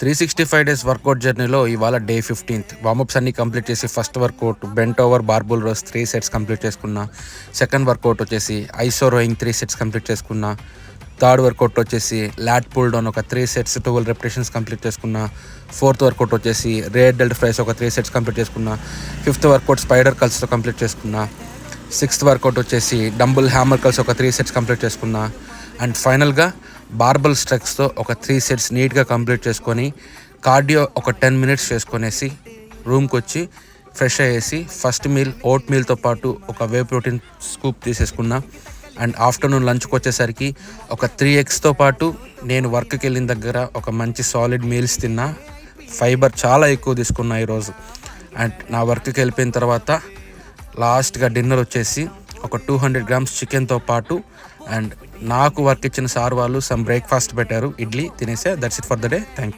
365 days workout జర్నీలో ఇవాళ day 15th. Warmups అన్ని కంప్లీట్ చేసి first workout bent over barbell rows 3 sets complete చేసుకున్నా. సెకండ్ వర్కౌట్ వచ్చేసి ఐసో రోయింగ్ 3 సెట్స్ కంప్లీట్ చేసుకున్నా. థర్డ్ వర్కౌట్ వచ్చేసి లాట్ పుల్ డౌన్ ఒక 3 సెట్స్ 12 రెపిటేషన్స్ కంప్లీట్ చేసుకున్నా. ఫోర్త్ వర్కౌట్ వచ్చేసి రేర్ డెల్ట్ ఫ్రైస్ ఒక 3 సెట్స్ కంప్లీట్ చేసుకున్నా. ఫిఫ్త్ వర్కౌట్ స్పైడర్ కల్స్తో కంప్లీట్ చేసుకున్నా. సిక్స్త్ వర్కౌట్ వచ్చేసి డంబుల్ హ్యామర్ కల్స్ ఒక 3 సెట్స్ కంప్లీట్ చేసుకున్నా. అండ్ ఫైనల్గా బార్బల్ స్ట్రెక్స్తో ఒక 3 సెట్స్ నీట్గా కంప్లీట్ చేసుకొని కార్డియో ఒక 10 మినిట్స్ చేసుకొనేసి రూమ్కి వచ్చి ఫ్రెష్ అయ్యేసి ఫస్ట్ మీల్ ఓట్ మీల్తో పాటు ఒక వే ప్రోటీన్ స్కూప్ తీసేసుకున్నా. అండ్ ఆఫ్టర్నూన్ లంచ్కి వచ్చేసరికి ఒక 3 ఎగ్స్తో పాటు నేను వర్క్కి వెళ్ళిన దగ్గర ఒక మంచి సాలిడ్ మీల్స్ తిన్నా. ఫైబర్ చాలా ఎక్కువ తీసుకున్నా ఈరోజు. అండ్ నా వర్క్కి వెళ్ళిపోయిన తర్వాత లాస్ట్గా డిన్నర్ వచ్చేసి ఒక 200 గ్రామ్స్ చికెన్తో పాటు అండ్ నాకు వర్క్ ఇచ్చిన సార్ వాళ్ళు సమ్ బ్రేక్ఫాస్ట్ పెట్టారు, ఇడ్లీ తినేసా. That's it for the day. Thank you.